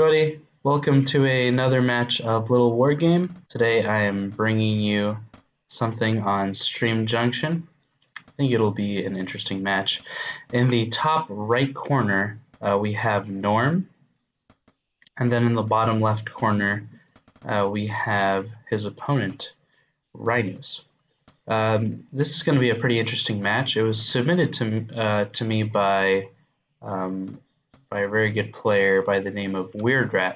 everybody, welcome to another match of Littlewargame. Today I am bringing you something on Stream Junction. I think it'll be an interesting match. In the top right corner, we have NorM, and then in the bottom left corner, we have his opponent, Rynus. This is going to be a pretty interesting match. It was submitted to me by a very good player by the name of WeirdRat.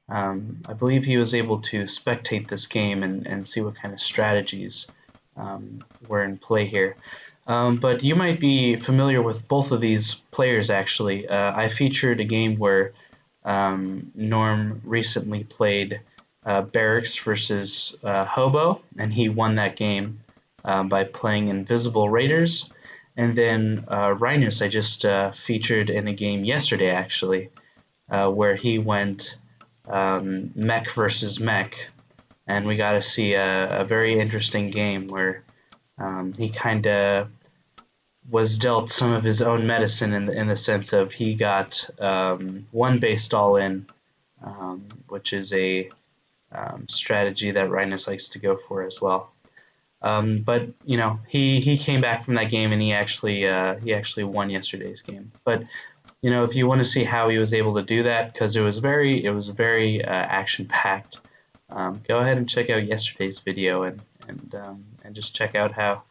I believe he was able to spectate this game and see what kind of strategies were in play here. But you might be familiar with both of these players, actually. I featured a game where NorM recently played Barracks versus Hobo, and he won that game by playing Invisible Raiders. And then Rynus I just featured in a game yesterday, actually, where he went MECH versus MECH, and we got to see a very interesting game where he kind of was dealt some of his own medicine in the sense of he got one based all in, which is a strategy that Rynus likes to go for as well. But you know, he came back from that game and he actually won yesterday's game. But you know, if you want to see how he was able to do that, because it was very action packed, go ahead and check out yesterday's video and just check out how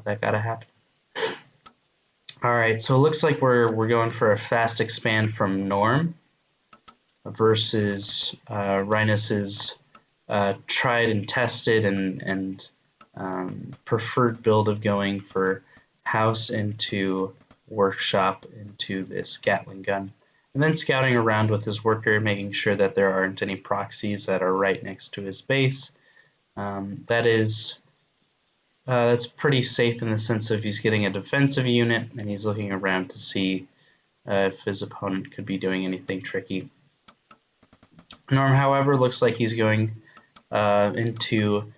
that got to happen. All right, so it looks like we're going for a fast expand from NorM versus Rynus's tried and tested and preferred build of going for house into workshop into this Gatling gun, and then scouting around with his worker, making sure that there aren't any proxies that are right next to his base. That's pretty safe in the sense of he's getting a defensive unit and he's looking around to see if his opponent could be doing anything tricky. NorM, however, looks like he's going into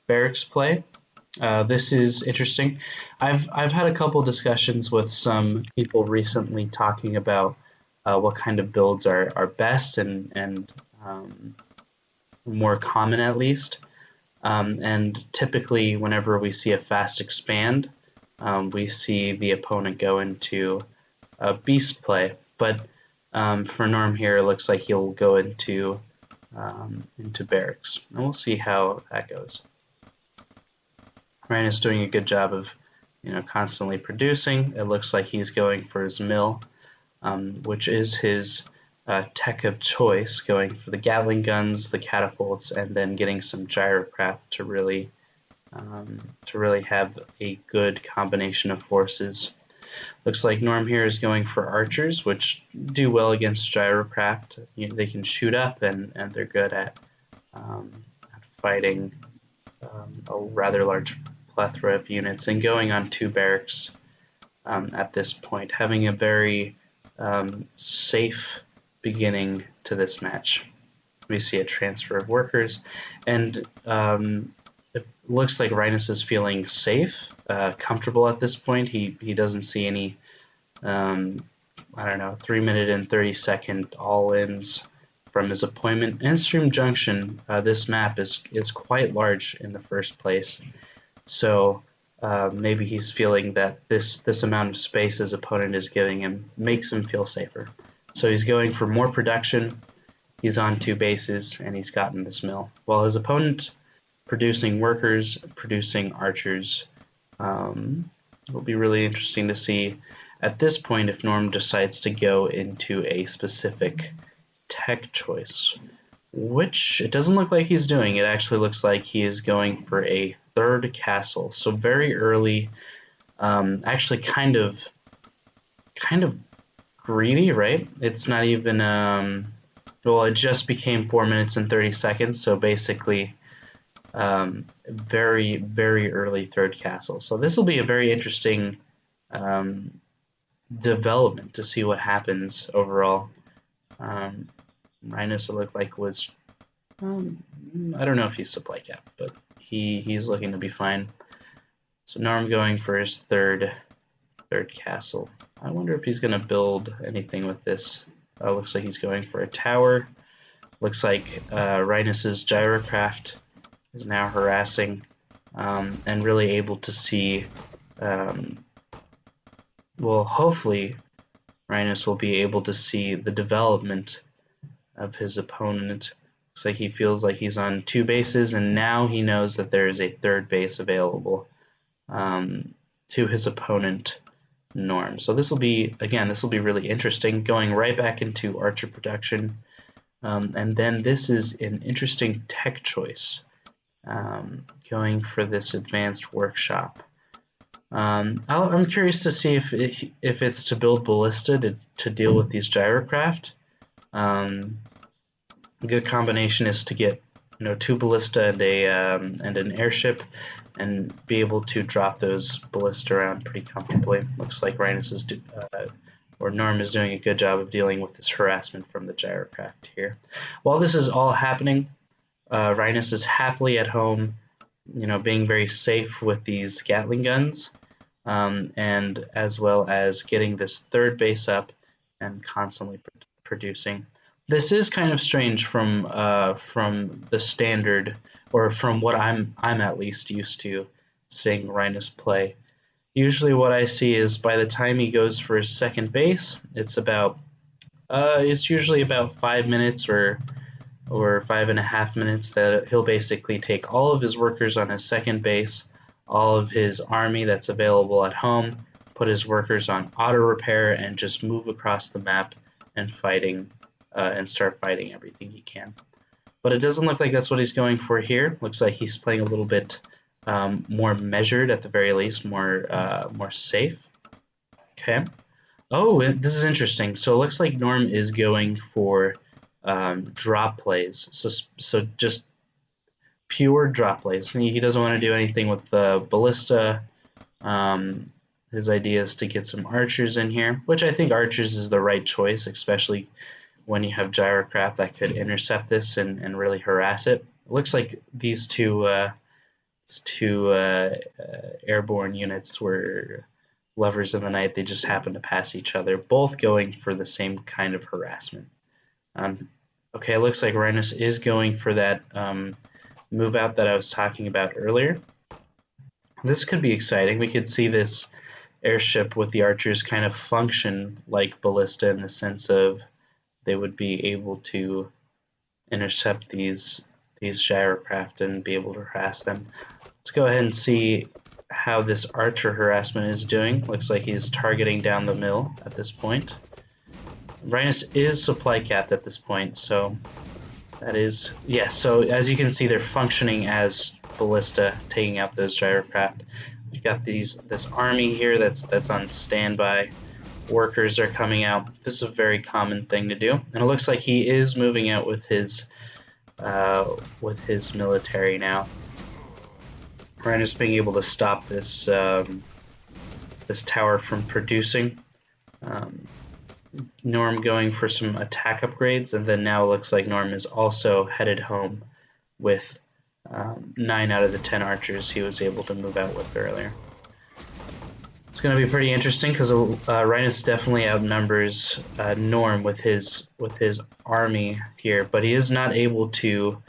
Barracks play. This is interesting. I've had a couple discussions with some people recently talking about what kind of builds are best and more common, at least. And typically, whenever we see a fast expand, we see the opponent go into beast play. But for NorM here, it looks like he'll go into Barracks, and we'll see how that goes. Rynus is doing a good job of, constantly producing. It looks like he's going for his mill, which is his tech of choice, going for the Gatling guns, the catapults, and then getting some gyrocraft to really have a good combination of forces. Looks like NorM here is going for archers, which do well against gyrocraft. They can shoot up, and they're good at fighting a rather large plethora of units, and going on 2 barracks at this point, having a very safe beginning to this match. We see a transfer of workers, and it looks like Rynus is feeling safe, comfortable at this point. He doesn't see any 3-minute and 30-second all-ins from his opponent. In Stream Junction, this map is quite large in the first place, so maybe he's feeling that this amount of space his opponent is giving him makes him feel safer. So he's going for more production. He's on 2 bases, and he's gotten this mill, while his opponent producing workers, producing archers. It'll be really interesting to see at this point if NorM decides to go into a specific tech choice, which it doesn't look like he's doing. It actually looks like he is going for a 3rd castle, so very early. Actually kind of greedy, right? It's not even well, it just became 4 minutes and 30 seconds, so basically very, very early 3rd castle. So this will be a very interesting development to see what happens overall. Rynus, it looked like, was I don't know if he's supply cap, but he's looking to be fine. So NorM going for his third castle. I wonder if he's going to build anything with this. Looks like he's going for a tower. Looks like Rynus's gyrocraft is now harassing and really able to see. Well, hopefully, Rynus will be able to see the development of his opponent. Looks like he feels like he's on 2 bases, and now he knows that there is a 3rd base available to his opponent, NorM. So this will be, again, this will be really interesting, going right back into Archer production. And then this is an interesting tech choice, going for this advanced workshop. I'm curious to see if it's to build ballista to deal with these gyrocraft. A good combination is to get 2 ballista and an airship, and be able to drop those ballista around pretty comfortably. Looks like Rynus or NorM is doing a good job of dealing with this harassment from the gyrocraft here. While this is all happening, Rynus is happily at home, being very safe with these Gatling guns, and as well as getting this 3rd base up and constantly producing. This is kind of strange from the standard, or from what I'm at least used to seeing Rynus play. Usually what I see is by the time he goes for his 2nd base, it's usually about 5 minutes or 5.5 minutes that he'll basically take all of his workers on his 2nd base, all of his army that's available at home, put his workers on auto repair, and just move across the map and start fighting everything he can. But it doesn't look like that's what he's going for here. Looks like he's playing a little bit more measured, at the very least, more safe. Okay. Oh, this is interesting. So it looks like NorM is going for drop plays. So just pure drop plays. He doesn't want to do anything with the ballista. His idea is to get some archers in here, which I think archers is the right choice, especially when you have gyrocraft that could intercept this and really harass it. It looks like these two airborne units were lovers of the night. They just happened to pass each other, both going for the same kind of harassment. Okay, it looks like Rynus is going for that move out that I was talking about earlier. This could be exciting. We could see this airship with the archers kind of function like ballista, in the sense of they would be able to intercept these gyrocraft and be able to harass them. Let's go ahead and see how this archer harassment is doing. Looks like he's targeting down the mill at this point. Rynus is supply capped at this point, so that is, yes, so as you can see, they're functioning as ballista, taking out those gyrocraft. We've got this army here that's on standby. Workers are coming out. This is a very common thing to do, and it looks like he is moving out with his military now. Rynus being able to stop this this tower from producing. NorM going for some attack upgrades, and then now it looks like NorM is also headed home with 9 out of the 10 archers he was able to move out with earlier. It's going to be pretty interesting because Rynus definitely outnumbers NorM with his army here, but he is not able to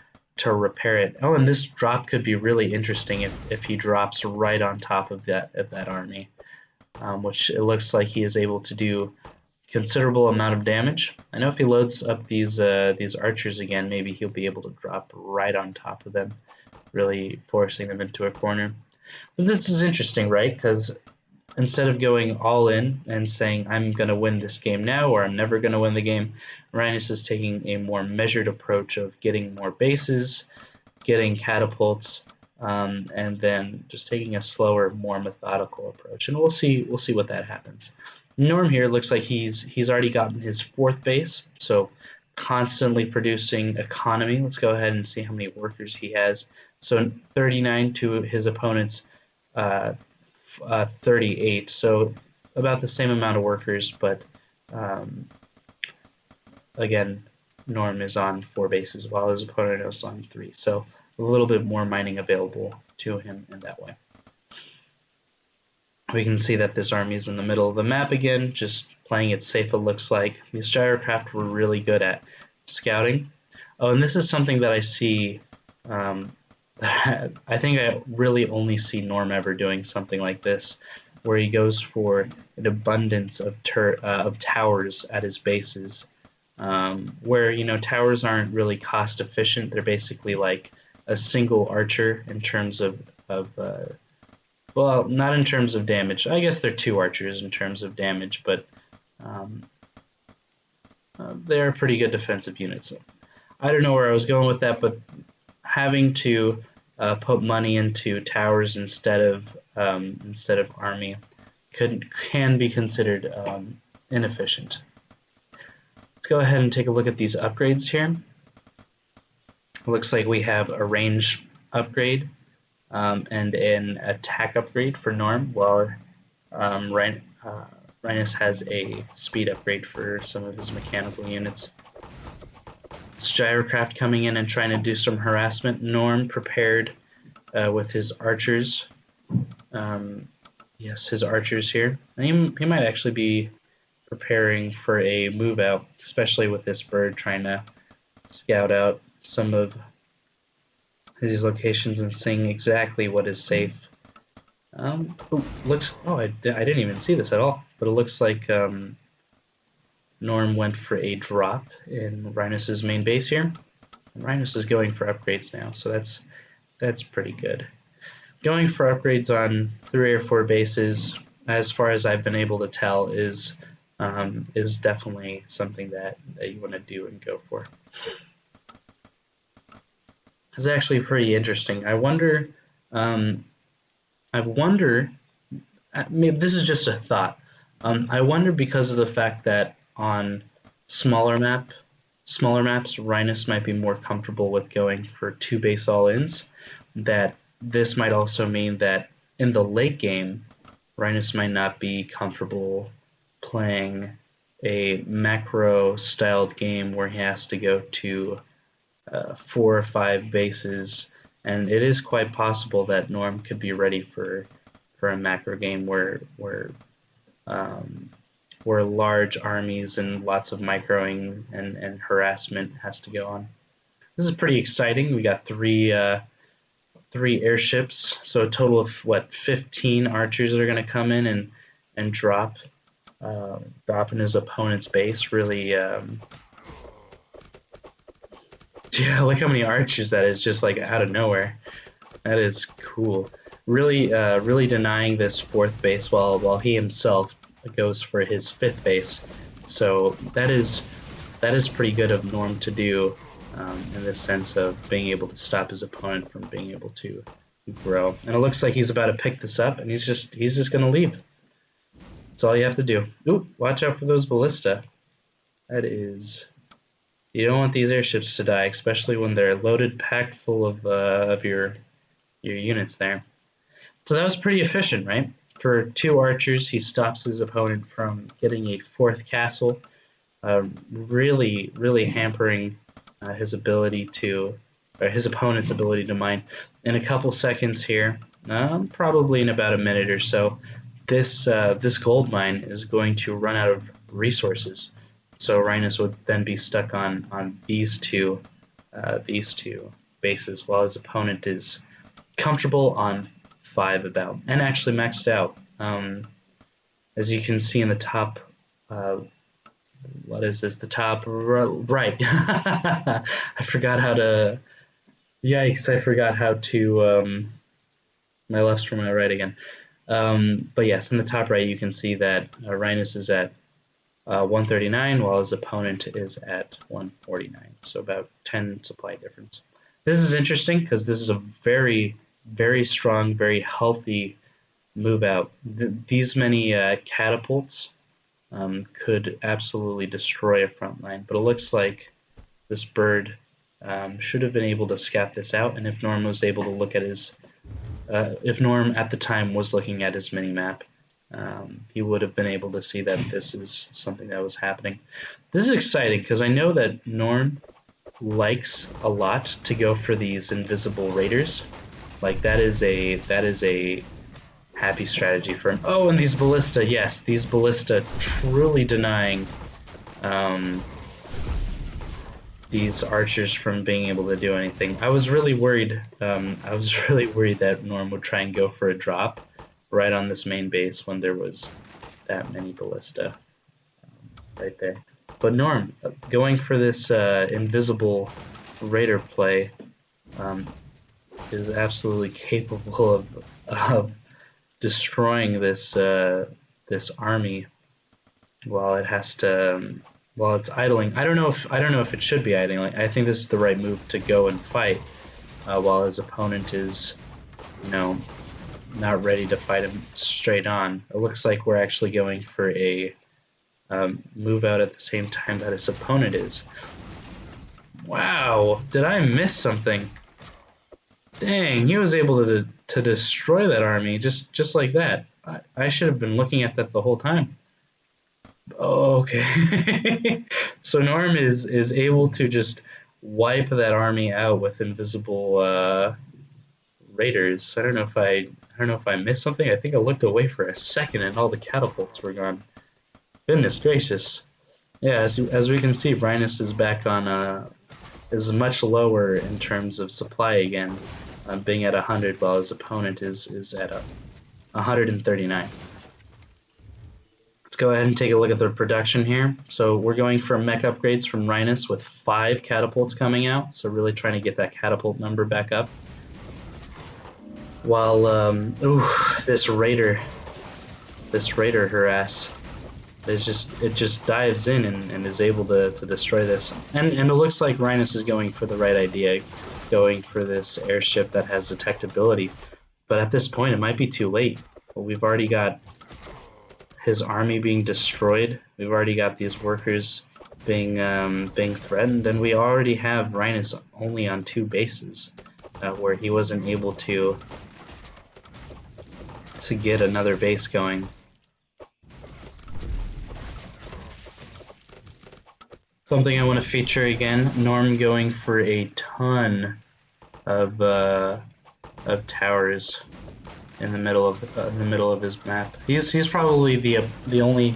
repair it. Oh, and this drop could be really interesting if he drops right on top of that army, which it looks like he is able to do considerable amount of damage. I know if he loads up these archers again, maybe he'll be able to drop right on top of them, really forcing them into a corner. But this is interesting, right? Because instead of going all in and saying, I'm going to win this game now, or I'm never going to win the game, Rynus is taking a more measured approach of getting more bases, getting catapults, and then just taking a slower, more methodical approach. And we'll see what that happens. NorM here looks like he's already gotten his 4th base, so constantly producing economy. Let's go ahead and see how many workers he has. So 39 to his opponent's 38, so about the same amount of workers, but again, NorM is on 4 bases while his opponent is on 3, so a little bit more mining available to him in that way. We can see that this army is in the middle of the map again, just playing it safe, it looks like. These gyrocraft were really good at scouting. Oh, and this is something that I see, I think I really only see NorM ever doing something like this, where he goes for an abundance of towers at his bases, where, you know, towers aren't really cost efficient. They're basically like a single archer in terms of well, not in terms of damage. I guess they're two archers in terms of damage, but they're pretty good defensive units. I don't know where I was going with that, but having to put money into towers instead of army can be considered inefficient. Let's go ahead and take a look at these upgrades here. It looks like we have a range upgrade and an attack upgrade for NorM, while Rynus has a speed upgrade for some of his mechanical units. It's Gyrocraft coming in and trying to do some harassment. NorM prepared with his archers. Yes, his archers here. And he might actually be preparing for a move out, especially with this bird trying to scout out some of these locations and seeing exactly what is safe. I didn't even see this at all, but it looks like NorM went for a drop in Rynus's main base here. And Rynus is going for upgrades now, so that's pretty good. Going for upgrades on 3 or 4 bases, as far as I've been able to tell, is definitely something that you want to do and go for. It's actually pretty interesting. I wonder, maybe this is just a thought. I wonder, because of the fact that on smaller maps, Rynus might be more comfortable with going for 2 base all-ins, that this might also mean that in the late game, Rynus might not be comfortable playing a macro-styled game where he has to go to 4 or 5 bases, and it is quite possible that NorM could be ready for a macro game where large armies and lots of microing and harassment has to go on. This is pretty exciting. We got 3 airships, so a total of 15 archers that are going to come in and drop in his opponent's base. Really, yeah, look how many archers that is, just like out of nowhere. That is cool. Really denying this 4th base while he himself goes for his 5th base. So that is pretty good of NorM to do, in the sense of being able to stop his opponent from being able to grow. And it looks like he's about to pick this up, and he's just gonna leave. That's all you have to do. Ooh, watch out for those ballista. That is, you don't want these airships to die, especially when they're loaded, packed full of your units there. So that was pretty efficient, right? For 2 archers, he stops his opponent from getting a 4th castle, really hampering his opponent's ability to mine. In a couple seconds here, probably in about a minute or so, this gold mine is going to run out of resources. So Rynus would then be stuck on these two bases, while his opponent is comfortable on 5 about, and actually maxed out. As you can see in the top, what is this? The top right. I forgot how to. Yikes! I forgot how to. My left's from my right again. But yes, in the top right, you can see that Rynus is at 139, while his opponent is at 149. So about 10 supply difference. This is interesting because this is a very, very strong, very healthy move out. These many catapults could absolutely destroy a front line, but it looks like this bird should have been able to scout this out, and if NorM was able to look at his, if NorM at the time was looking at his mini-map, he would have been able to see that this is something that was happening. This is exciting because I know that NorM likes a lot to go for these invisible raiders. Like that is a happy strategy for him. Oh, and these ballista, yes, these ballista truly denying these archers from being able to do anything. I was really worried. I was really worried that NorM would try and go for a drop right on this main base when there was that many ballista right there. But NorM, going for this invisible raider play, is absolutely capable of destroying this this army while it has to while it's idling. I don't know if it should be idling. I think this is the right move to go and fight while his opponent is, you know, not ready to fight him straight on. It looks like we're actually going for a move out at the same time that his opponent is. Wow, did I miss something? Dang, he was able to destroy that army just like that. I should have been looking at that the whole time. Okay. So NorM is able to just wipe that army out with invisible raiders. I don't know if I missed something. I think I looked away for a second and all the catapults were gone. Goodness gracious. Yeah, as we can see, Rynus is back on is much lower in terms of supply again, being at 100 while his opponent is at 139. Let's go ahead and take a look at the production here. So we're going for mech upgrades from Rynus with 5 catapults coming out, so really trying to get that catapult number back up. While, this raider harass, it just dives in and is able to destroy this. And it looks like Rynus is going for the right idea, going for this airship that has detectability. But at this point, it might be too late. We've already got his army being destroyed. We've already got these workers being threatened, and we already have Rynus only on 2 bases, where he wasn't able to get another base going. Something I want to feature again: NorM going for a ton of towers in the middle of his map. He's probably the only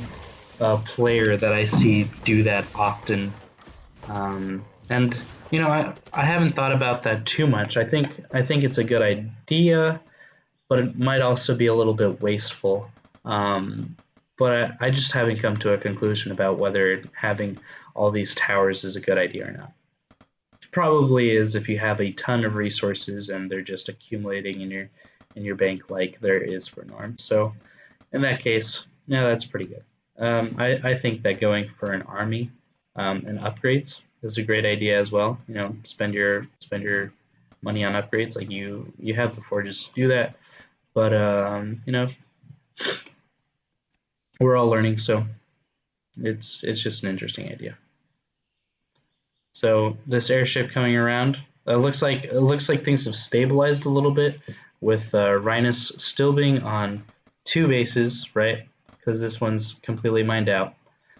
player that I see do that often, and you know, I haven't thought about that too much. I think it's a good idea, but it might also be a little bit wasteful. But I just haven't come to a conclusion about whether having all these towers is a good idea or not. Probably is if you have a ton of resources and they're just accumulating in your bank like there is for NorM. So in that case, yeah, that's pretty good. I think that going for an army and upgrades is a great idea as well. You know, spend your money on upgrades. Like you have the forges to do that, but you know, we're all learning, so it's just an interesting idea. So this airship coming around, it looks like things have stabilized a little bit, with Rynus still being on 2 bases, right? Because this one's completely mined out.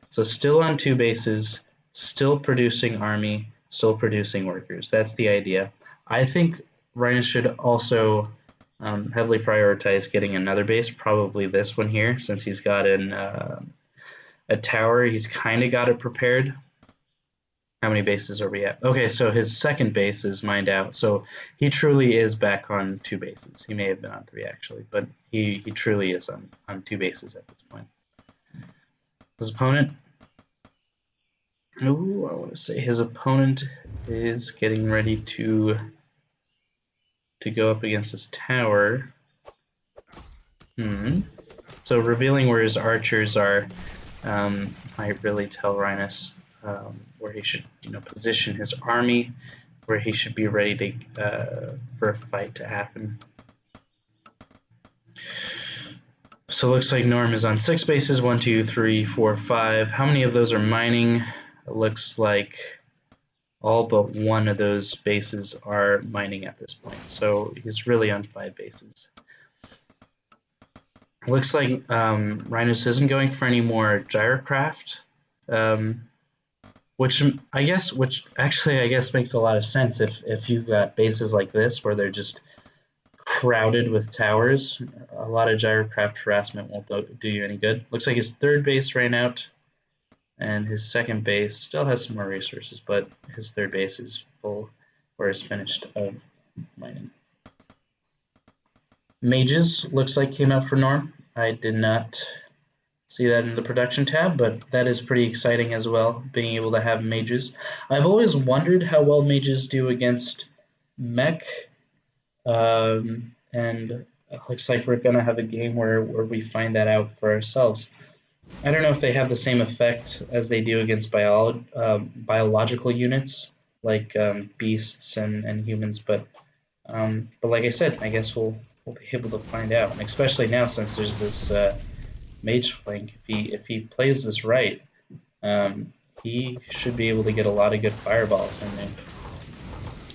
So still on 2 bases, still producing army, still producing workers. That's the idea. I think Rynus should also heavily prioritize getting another base, probably this one here, since he's got a tower. He's kind of got it prepared. How many bases are we at? Okay, so his second base is mined out, so he truly is back on 2 bases. He may have been on 3 actually, but he truly is on 2 bases at this point. His opponent, I want to say his opponent is getting ready to go up against his tower. So revealing where his archers are might really tell Rynus where he should, you know, position his army, where he should be ready to for a fight to happen. So it looks like NorM is on 6 bases. 1, 2, 3, 4, 5. How many of those are mining? It looks like all but 1 of those bases are mining at this point. So he's really on 5 bases. It looks like Rynus isn't going for any more gyrocraft, which actually I guess makes a lot of sense if you've got bases like this where they're just crowded with towers. A lot of gyrocraft harassment won't do you any good. Looks like his third base ran out, and his second base still has some more resources, but his third base is full or is finished of mining. Mages looks like came out for NorM. I did not see that in the production tab, but that is pretty exciting as well, being able to have mages. I've always wondered how well mages do against MECH, and it looks like we're going to have a game where we find that out for ourselves. I don't know if they have the same effect as they do against biological units, like beasts and humans, but like I said, I guess we'll be able to find out, and especially now since there's this mage flank. If he plays this right, he should be able to get a lot of good fireballs in there.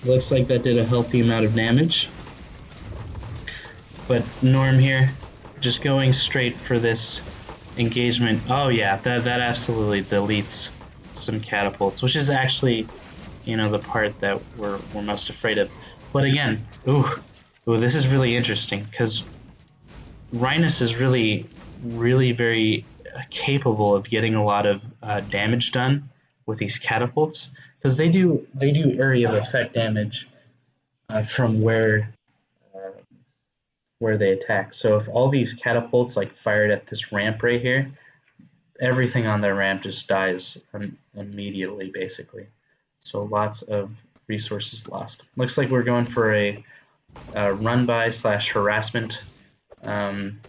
Looks like that did a healthy amount of damage. But NorM here, just going straight for this engagement. Oh yeah, that absolutely deletes some catapults, which is actually, the part that we're most afraid of. But again, this is really interesting because Rynus is really very capable of getting a lot of damage done with these catapults, because they do area of effect damage from where they attack. So if all these catapults like fired at this ramp right here, everything on that ramp just dies immediately, basically. So lots of resources lost. Looks like we're going for a run-by / harassment from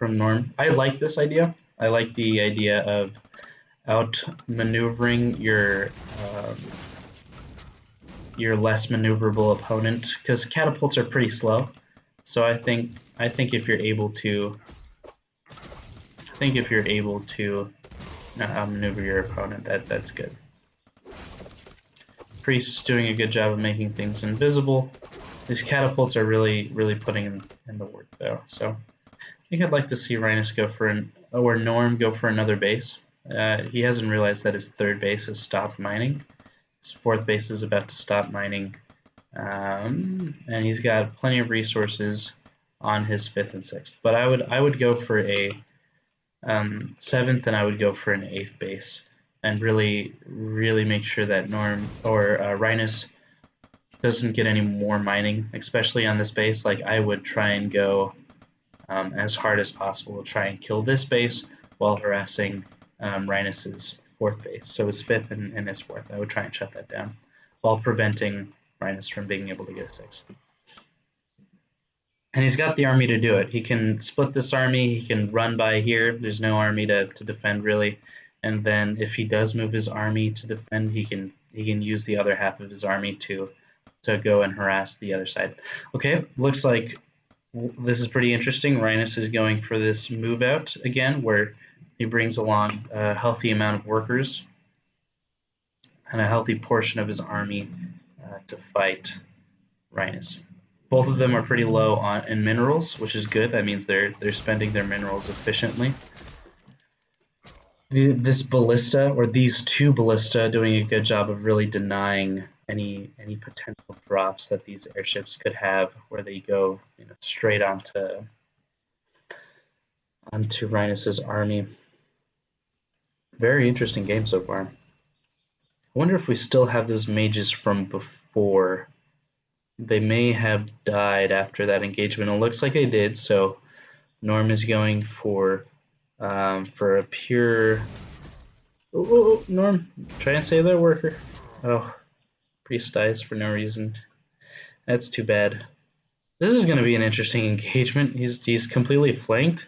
NorM. I like this idea. I like the idea of outmaneuvering your less maneuverable opponent, because catapults are pretty slow. So I think if you're able to outmaneuver your opponent, that's good. Priest's doing a good job of making things invisible. These catapults are really putting in the work though. So I think I'd like to see Rynus go for or NorM go for another base. He hasn't realized that his third base has stopped mining. His fourth base is about to stop mining. And he's got plenty of resources on his fifth and sixth. But I would go for a seventh, and I would go for an eighth base, and really make sure that NorM or Rynus doesn't get any more mining, especially on this base. Like, I would try and go as hard as possible to try and kill this base while harassing Rynus's fourth base. So his fifth and his fourth, I would try and shut that down while preventing Rynus from being able to get a sixth. And he's got the army to do it. He can split this army, he can run by here. There's no army to defend really. And then if he does move his army to defend, he can use the other half of his army to go and harass the other side. Okay, looks like this is pretty interesting. Rynus is going for this move out again, where he brings along a healthy amount of workers and a healthy portion of his army to fight Rynus. Both of them are pretty low in minerals, which is good. That means they're spending their minerals efficiently. This ballista, or these two ballista, doing a good job of really denying any potential drops that these airships could have, where they go straight onto Rynus's army. Very interesting game so far. I wonder if we still have those mages from before. They may have died after that engagement. It looks like they did, so NorM is going for a pure... Oh, NorM, try and save that worker. Oh, Priest dies for no reason. That's too bad. This is going to be an interesting engagement. He's completely flanked,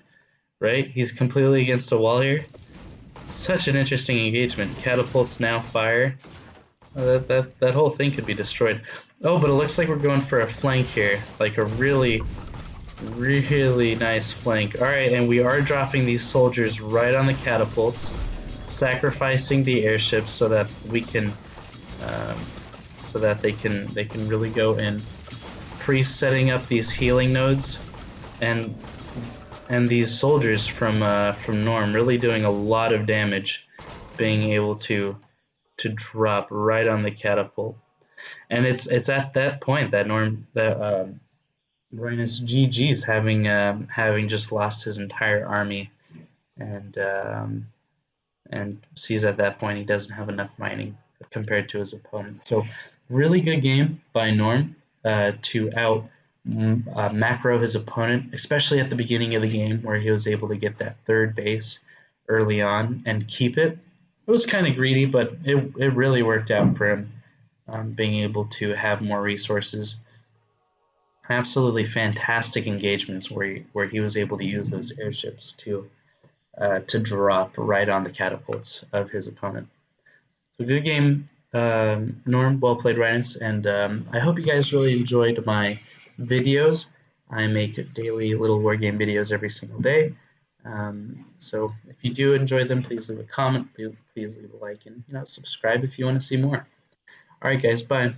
right? He's completely against a wall here. Such an interesting engagement. Catapults now fire. That whole thing could be destroyed. Oh, but it looks like we're going for a flank here, like a really nice flank. All right, and we are dropping these soldiers right on the catapults, sacrificing the airships so that we can, so that they can really go in. Priest setting up these healing nodes, and these soldiers from NorM really doing a lot of damage, being able to drop right on the catapult. And it's at that point that Rynus GG's having just lost his entire army, and sees at that point he doesn't have enough mining compared to his opponent. So really good game by NorM to out macro his opponent, especially at the beginning of the game where he was able to get that third base early on and keep it. It was kind of greedy, but it really worked out for him, being able to have more resources. Absolutely fantastic engagements where he was able to use those airships to drop right on the catapults of his opponent. So good game, NorM. Well played, Rynus, and I hope you guys really enjoyed my videos. I make daily Littlewargame videos every single day. So if you do enjoy them, please leave a comment, please leave a like, and subscribe if you want to see more. All right, guys, bye.